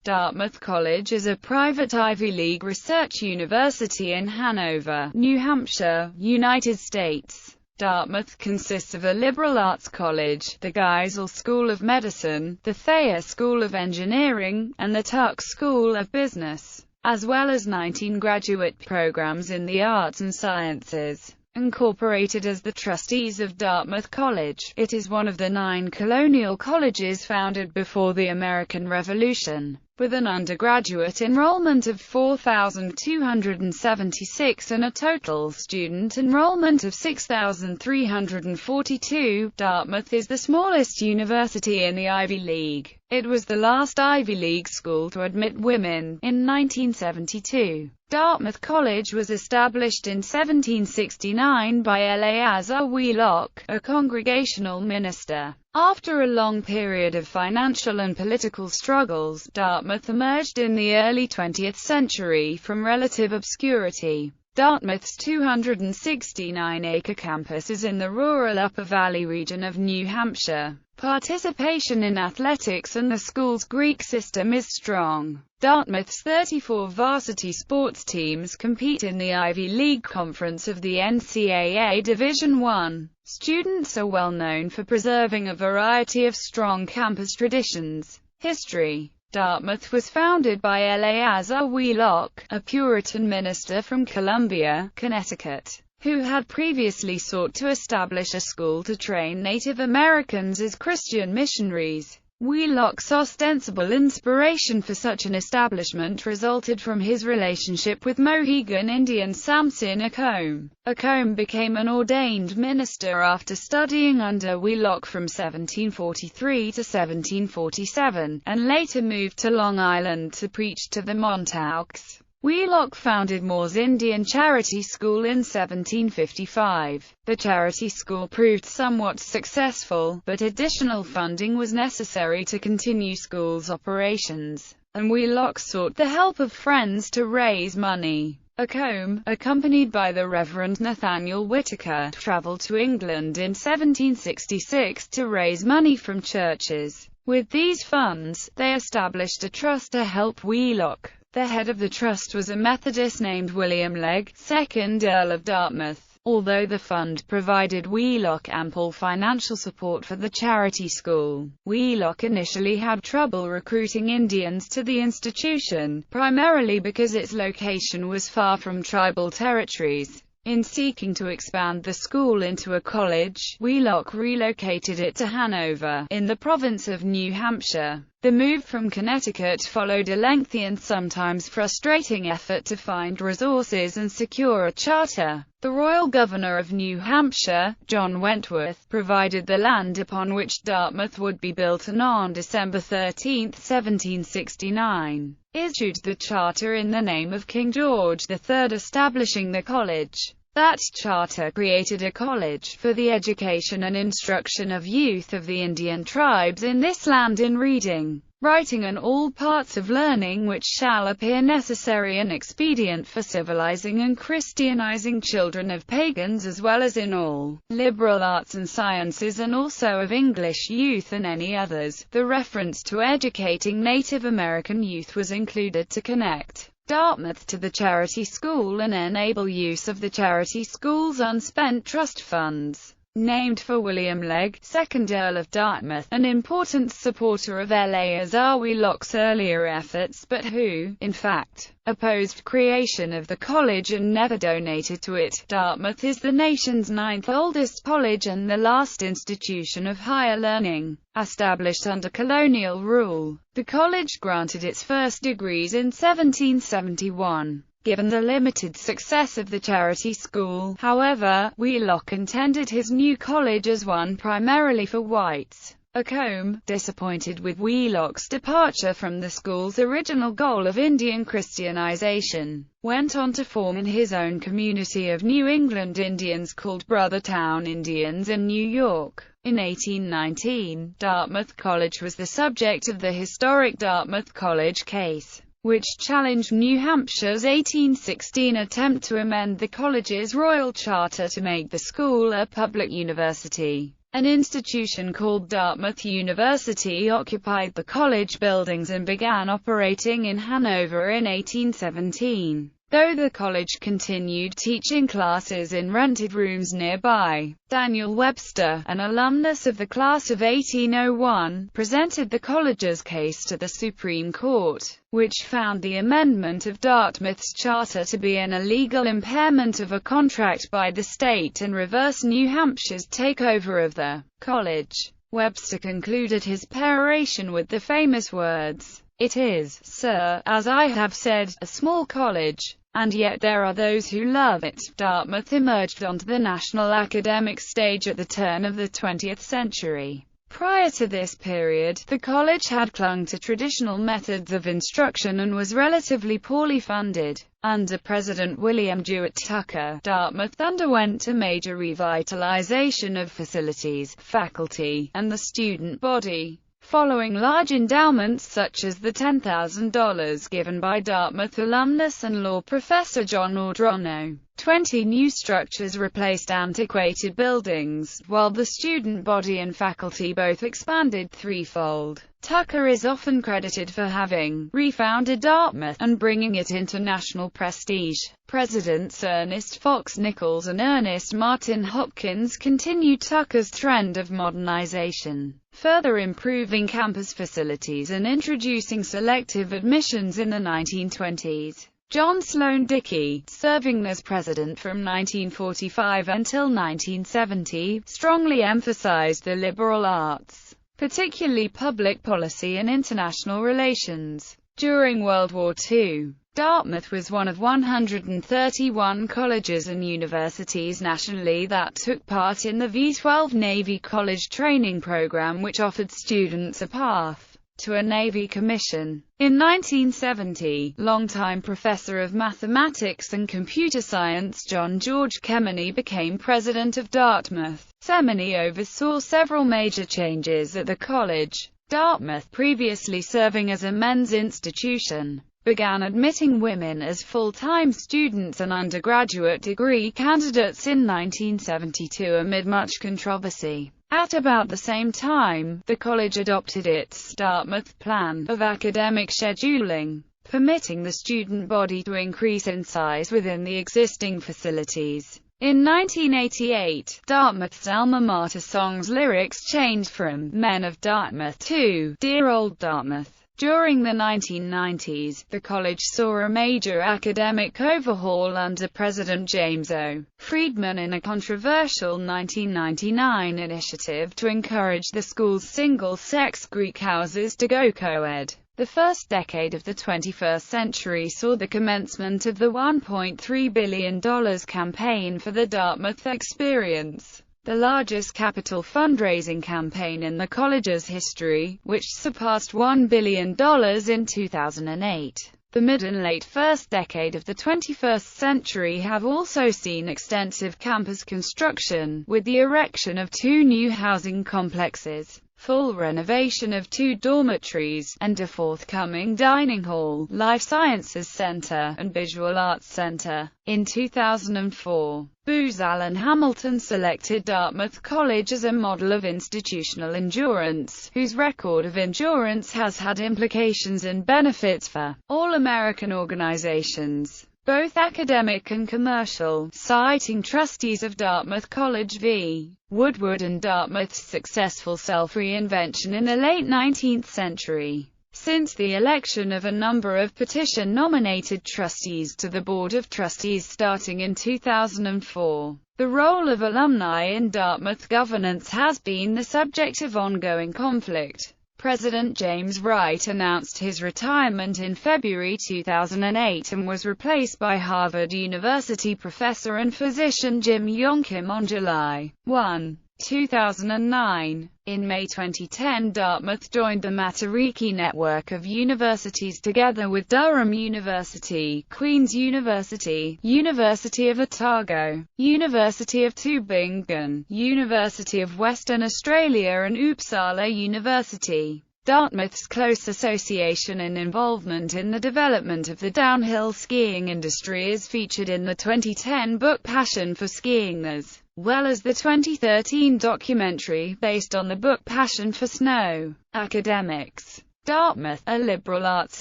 Dartmouth College is a private Ivy League research university in Hanover, New Hampshire, United States. Dartmouth consists of a liberal arts college, the Geisel School of Medicine, the Thayer School of Engineering, and the Tuck School of Business, as well as 19 graduate programs in the arts and sciences. Incorporated as the trustees of Dartmouth College, it is one of the 9 colonial colleges founded before the American Revolution, with an undergraduate enrollment of 4,276 and a total student enrollment of 6,342. Dartmouth is the smallest university in the Ivy League. It was the last Ivy League school to admit women, in 1972. Dartmouth College was established in 1769 by Eleazar Wheelock, a Congregational minister. After a long period of financial and political struggles, Dartmouth emerged in the early 20th century from relative obscurity. Dartmouth's 269-acre campus is in the rural Upper Valley region of New Hampshire. Participation in athletics and the school's Greek system is strong. Dartmouth's 34 varsity sports teams compete in the Ivy League Conference of the NCAA Division I. Students are well known for preserving a variety of strong campus traditions. History. Dartmouth was founded by Eleazar Wheelock, a Puritan minister from Columbia, Connecticut, who had previously sought to establish a school to train Native Americans as Christian missionaries. Wheelock's ostensible inspiration for such an establishment resulted from his relationship with Mohegan Indian Samson Acombe. Acombe became an ordained minister after studying under Wheelock from 1743 to 1747, and later moved to Long Island to preach to the Montaukes. Wheelock founded Moore's Indian Charity School in 1755. The charity school proved somewhat successful, but additional funding was necessary to continue school's operations, and Wheelock sought the help of friends to raise money. Acombe, accompanied by the Reverend Nathaniel Whitaker, traveled to England in 1766 to raise money from churches. With these funds, they established a trust to help Wheelock. The head of the trust was a Methodist named William Legge, 2nd Earl of Dartmouth. Although the fund provided Wheelock ample financial support for the charity school, Wheelock initially had trouble recruiting Indians to the institution, primarily because its location was far from tribal territories. In seeking to expand the school into a college, Wheelock relocated it to Hanover, in the province of New Hampshire. The move from Connecticut followed a lengthy and sometimes frustrating effort to find resources and secure a charter. The royal governor of New Hampshire, John Wentworth, provided the land upon which Dartmouth would be built, and on December 13, 1769, issued the charter in the name of King George III, establishing the college. That charter created a college for the education and instruction of youth of the Indian tribes in this land in reading, writing and all parts of learning which shall appear necessary and expedient for civilizing and Christianizing children of pagans, as well as in all liberal arts and sciences, and also of English youth and any others. The reference to educating Native American youth was included to connect Dartmouth to the charity school and enable use of the charity school's unspent trust funds. Named for William Legge, 2nd Earl of Dartmouth, an important supporter of Eleazar Wheelock's earlier efforts, but who, in fact, opposed creation of the college and never donated to it. Dartmouth is the nation's 9th oldest college and the last institution of higher learning established under colonial rule. The college granted its first degrees in 1771. Given the limited success of the charity school, however, Wheelock intended his new college as one primarily for whites. Acombe, disappointed with Wheelock's departure from the school's original goal of Indian Christianization, went on to form in his own community of New England Indians called Brothertown Indians in New York. In 1819, Dartmouth College was the subject of the historic Dartmouth College case, which challenged New Hampshire's 1816 attempt to amend the college's royal charter to make the school a public university. An institution called Dartmouth University occupied the college buildings and began operating in Hanover in 1817. Though the college continued teaching classes in rented rooms nearby, Daniel Webster, an alumnus of the class of 1801, presented the college's case to the Supreme Court, which found the amendment of Dartmouth's charter to be an illegal impairment of a contract by the state and reversed New Hampshire's takeover of the college. Webster concluded his peroration with the famous words, "It is, sir, as I have said, a small college, and yet there are those who love it." Dartmouth emerged onto the national academic stage at the turn of the 20th century. Prior to this period, the college had clung to traditional methods of instruction and was relatively poorly funded. Under President William Dewitt Tucker, Dartmouth underwent a major revitalization of facilities, faculty, and the student body. Following large endowments such as the $10,000 given by Dartmouth alumnus and law professor John Ordronaux, 20 new structures replaced antiquated buildings, while the student body and faculty both expanded threefold. Tucker is often credited for having refounded Dartmouth and bringing it into national prestige. Presidents Ernest Fox Nichols and Ernest Martin Hopkins continued Tucker's trend of modernization, further improving campus facilities and introducing selective admissions in the 1920s. John Sloan Dickey, serving as president from 1945 until 1970, strongly emphasized the liberal arts, particularly public policy and international relations. During World War II, Dartmouth was one of 131 colleges and universities nationally that took part in the V-12 Navy College Training Program, which offered students a path to a Navy commission. In 1970, longtime professor of mathematics and computer science John George Kemeny became president of Dartmouth. Kemeny oversaw several major changes at the college. Dartmouth, previously serving as a men's institution, began admitting women as full-time students and undergraduate degree candidates in 1972 amid much controversy. At about the same time, the college adopted its Dartmouth Plan of academic scheduling, permitting the student body to increase in size within the existing facilities. In 1988, Dartmouth's alma mater song's lyrics changed from "Men of Dartmouth" to "Dear Old Dartmouth." During the 1990s, the college saw a major academic overhaul under President James O. Friedman in a controversial 1999 initiative to encourage the school's single-sex Greek houses to go co-ed. The first decade of the 21st century saw the commencement of the $1.3 billion campaign for the Dartmouth Experience, the largest capital fundraising campaign in the college's history, which surpassed $1 billion in 2008. The mid and late first decade of the 21st century have also seen extensive campus construction, with the erection of 2 new housing complexes, full renovation of 2 dormitories, and a forthcoming dining hall, life sciences center, and visual arts center. In 2004, Booz Allen Hamilton selected Dartmouth College as a model of institutional endurance, whose record of endurance has had implications and benefits for all American organizations, both academic and commercial, citing trustees of Dartmouth College v. Woodward and Dartmouth's successful self-reinvention in the late 19th century. Since the election of a number of petition-nominated trustees to the Board of Trustees starting in 2004, the role of alumni in Dartmouth governance has been the subject of ongoing conflict. President James Wright announced his retirement in February 2008 and was replaced by Harvard University professor and physician Jim Yonkim on July 1, 2009. In May 2010, Dartmouth joined the Matariki network of universities together with Durham University, Queen's University, University of Otago, University of Tübingen, University of Western Australia and Uppsala University. Dartmouth's close association and involvement in the development of the downhill skiing industry is featured in the 2010 book Passion for Skiing, as well as the 2013 documentary based on the book Passion for Snow. Academics. Dartmouth, a liberal arts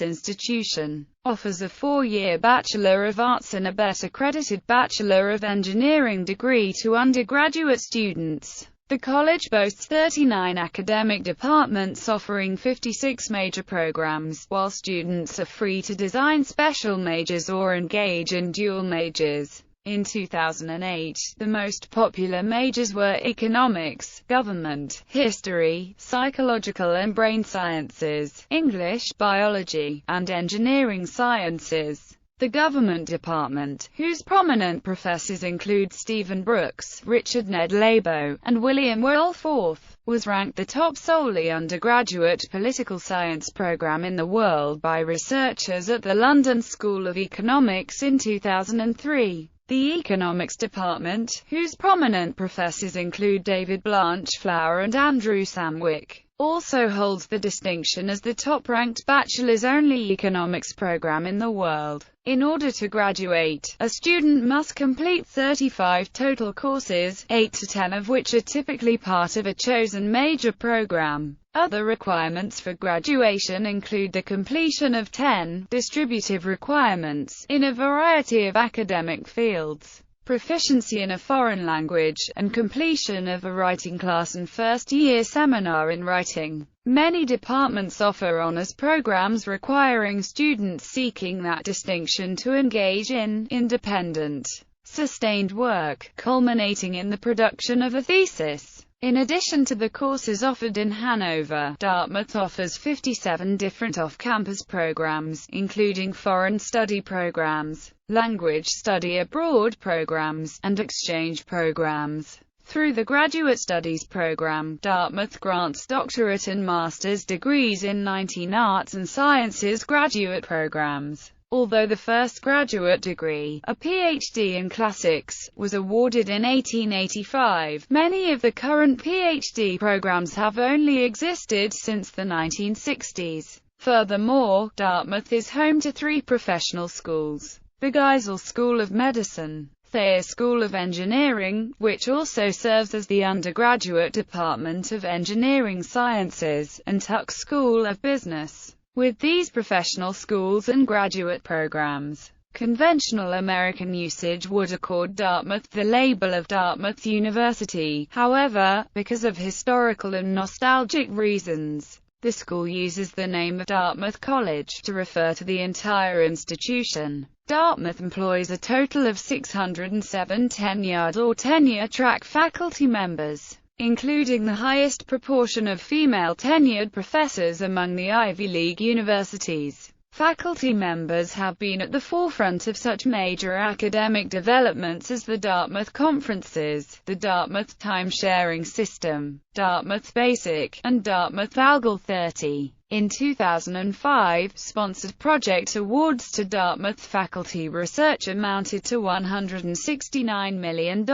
institution, offers a 4-year Bachelor of Arts and a BET-accredited Bachelor of Engineering degree to undergraduate students. The college boasts 39 academic departments offering 56 major programs, while students are free to design special majors or engage in dual majors. In 2008, the most popular majors were economics, government, history, psychological and brain sciences, English, biology, and engineering sciences. The government department, whose prominent professors include Stephen Brooks, Richard Ned Labo, and William Wilforth, was ranked the top solely undergraduate political science program in the world by researchers at the London School of Economics in 2003. The Economics Department, whose prominent professors include David Blanchflower and Andrew Samwick, also holds the distinction as the top-ranked bachelor's-only economics program in the world. In order to graduate, a student must complete 35 total courses, 8 to 10 of which are typically part of a chosen major program. Other requirements for graduation include the completion of 10 distributive requirements in a variety of academic fields, proficiency in a foreign language, and completion of a writing class and first-year seminar in writing. Many departments offer honors programs requiring students seeking that distinction to engage in independent, sustained work, culminating in the production of a thesis. In addition to the courses offered in Hanover, Dartmouth offers 57 different off-campus programs, including foreign study programs, language study abroad programs, and exchange programs. Through the Graduate Studies program, Dartmouth grants doctorate and master's degrees in 19 arts and sciences graduate programs. Although the first graduate degree, a PhD in classics, was awarded in 1885, many of the current PhD programs have only existed since the 1960s. Furthermore, Dartmouth is home to 3 professional schools: the Geisel School of Medicine, Thayer School of Engineering, which also serves as the undergraduate department of Engineering Sciences, and Tuck School of Business. With these professional schools and graduate programs, conventional American usage would accord Dartmouth the label of Dartmouth University. However, because of historical and nostalgic reasons, the school uses the name of Dartmouth College to refer to the entire institution. Dartmouth employs a total of 607 tenured or tenure-track faculty members, including the highest proportion of female tenured professors among the Ivy League universities. Faculty members have been at the forefront of such major academic developments as the Dartmouth Conferences, the Dartmouth Time-Sharing System, Dartmouth Basic, and Dartmouth Algal 30. In 2005, sponsored project awards to Dartmouth faculty research amounted to $169 million.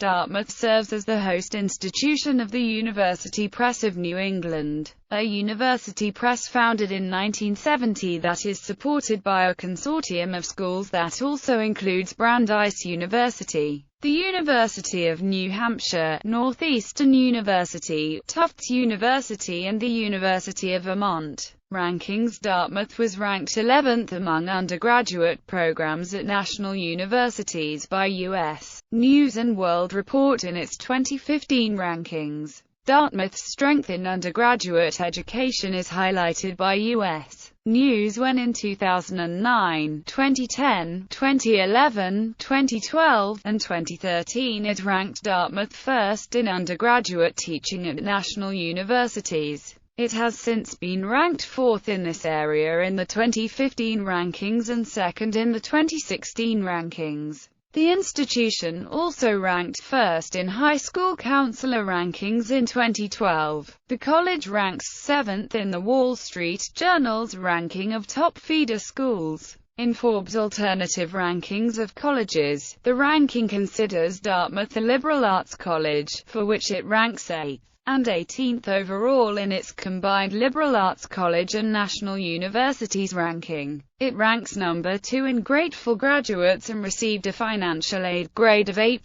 Dartmouth serves as the host institution of the University Press of New England, a university press founded in 1970 that is supported by a consortium of schools that also includes Brandeis University, the University of New Hampshire, Northeastern University, Tufts University and the University of Vermont. Rankings: Dartmouth was ranked 11th among undergraduate programs at national universities by U.S. News & World Report in its 2015 rankings. Dartmouth's strength in undergraduate education is highlighted by U.S. News when in 2009, 2010, 2011, 2012, and 2013 it ranked Dartmouth first in undergraduate teaching at national universities. It has since been ranked 4th in this area in the 2015 rankings and 2nd in the 2016 rankings. The institution also ranked first in high school counselor rankings in 2012. The college ranks 7th in the Wall Street Journal's ranking of top feeder schools. In Forbes' alternative rankings of colleges, the ranking considers Dartmouth a liberal arts college, for which it ranks 8th. and 18th overall in its combined liberal arts college and national universities ranking. It ranks number 2 in grateful graduates and received a financial aid grade of A+.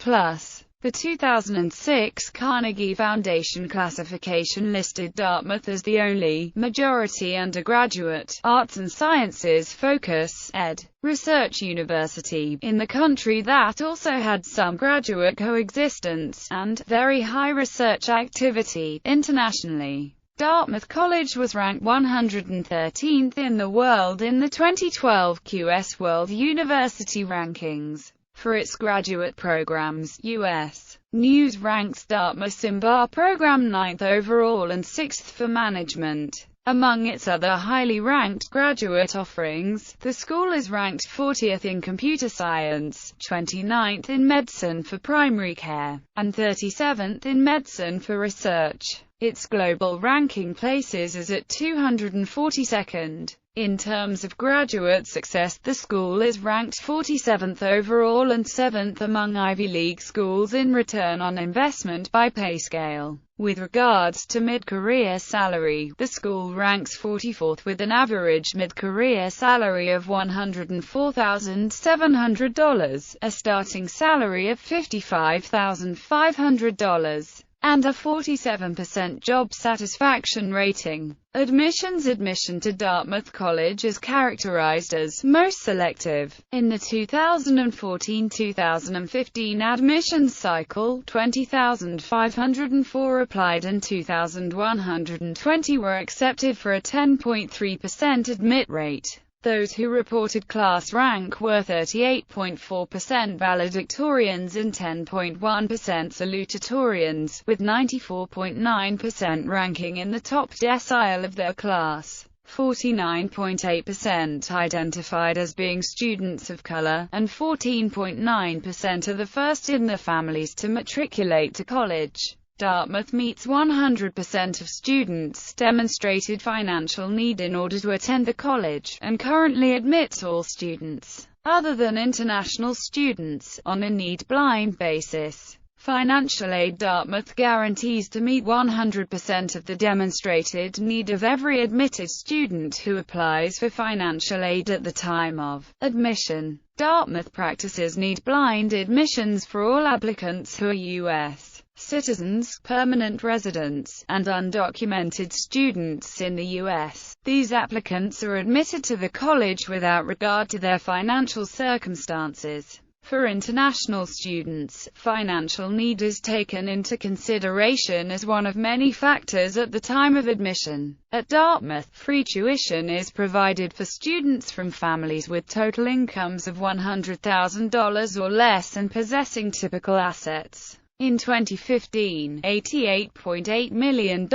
The 2006 Carnegie Foundation classification listed Dartmouth as the only majority undergraduate, arts and sciences focus, ed. research university in the country that also had some graduate coexistence, and very high research activity internationally. Dartmouth College was ranked 113th in the world in the 2012 QS World University Rankings. For its graduate programs, U.S. News ranks Dartmouth's MBA program 9th overall and 6th for management. Among its other highly ranked graduate offerings, the school is ranked 40th in computer science, 29th in medicine for primary care, and 37th in medicine for research. Its global ranking places is at 242nd. In terms of graduate success, the school is ranked 47th overall and 7th among Ivy League schools in return on investment by pay scale. With regards to mid-career salary, the school ranks 44th with an average mid-career salary of $104,700, a starting salary of $55,500, and a 47% job satisfaction rating. Admission to Dartmouth College is characterized as most selective. In the 2014-2015 admissions cycle, 20,504 applied and 2,120 were accepted for a 10.3% admit rate. Those who reported class rank were 38.4% valedictorians and 10.1% salutatorians, with 94.9% ranking in the top decile of their class. 49.8% identified as being students of color, and 14.9% are the first in their families to matriculate to college. Dartmouth meets 100% of students' demonstrated financial need in order to attend the college, and currently admits all students, other than international students, on a need-blind basis. Financial aid: Dartmouth guarantees to meet 100% of the demonstrated need of every admitted student who applies for financial aid at the time of admission. Dartmouth practices need-blind admissions for all applicants who are U.S. citizens, permanent residents, and undocumented students in the U.S. These applicants are admitted to the college without regard to their financial circumstances. For international students, financial need is taken into consideration as one of many factors at the time of admission. At Dartmouth, free tuition is provided for students from families with total incomes of $100,000 or less and possessing typical assets. In 2015, $88.8 million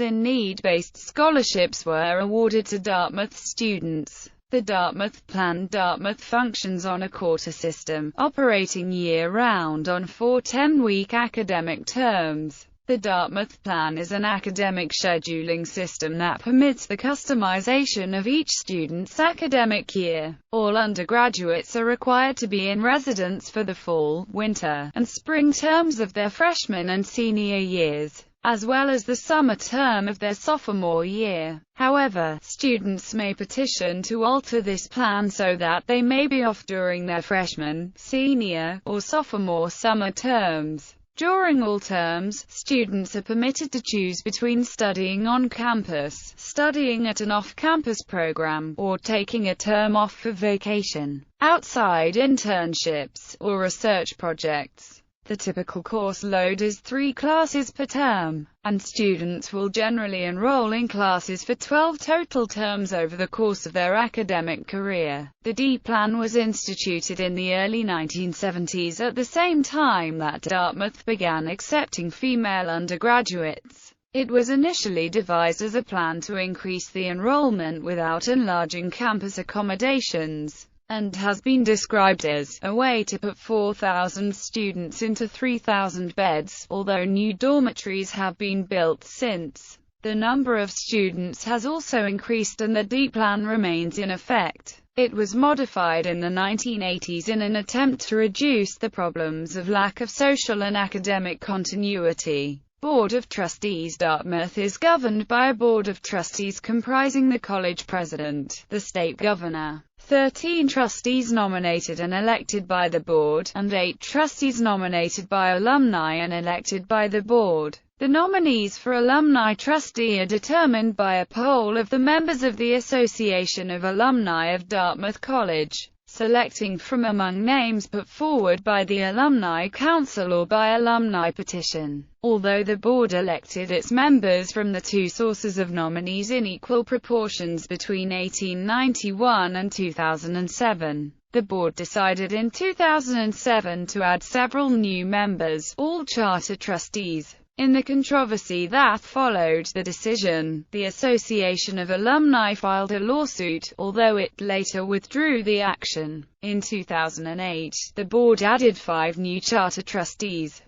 in need-based scholarships were awarded to Dartmouth students. The Dartmouth Plan: Dartmouth functions on a quarter system, operating year-round on 4 10-week academic terms. The Dartmouth Plan is an academic scheduling system that permits the customization of each student's academic year. All undergraduates are required to be in residence for the fall, winter, and spring terms of their freshman and senior years, as well as the summer term of their sophomore year. However, students may petition to alter this plan so that they may be off during their freshman, senior, or sophomore summer terms. During all terms, students are permitted to choose between studying on campus, studying at an off-campus program, or taking a term off for vacation, outside internships, or research projects. The typical course load is 3 classes per term, and students will generally enroll in classes for 12 total terms over the course of their academic career. The D Plan was instituted in the early 1970s at the same time that Dartmouth began accepting female undergraduates. It was initially devised as a plan to increase the enrollment without enlarging campus accommodations, and has been described as a way to put 4,000 students into 3,000 beds, although new dormitories have been built since. The number of students has also increased and the D Plan remains in effect. It was modified in the 1980s in an attempt to reduce the problems of lack of social and academic continuity. Board of Trustees. Dartmouth is governed by a Board of Trustees comprising the college president, the state governor, 13 trustees nominated and elected by the board, and 8 trustees nominated by alumni and elected by the board. The nominees for alumni trustee are determined by a poll of the members of the Association of Alumni of Dartmouth College, selecting from among names put forward by the Alumni Council or by alumni petition. Although the board elected its members from the two sources of nominees in equal proportions between 1891 and 2007, the board decided in 2007 to add several new members, all charter trustees. In the controversy that followed the decision, the Association of Alumni filed a lawsuit, although it later withdrew the action. In 2008, the board added 5 new charter trustees.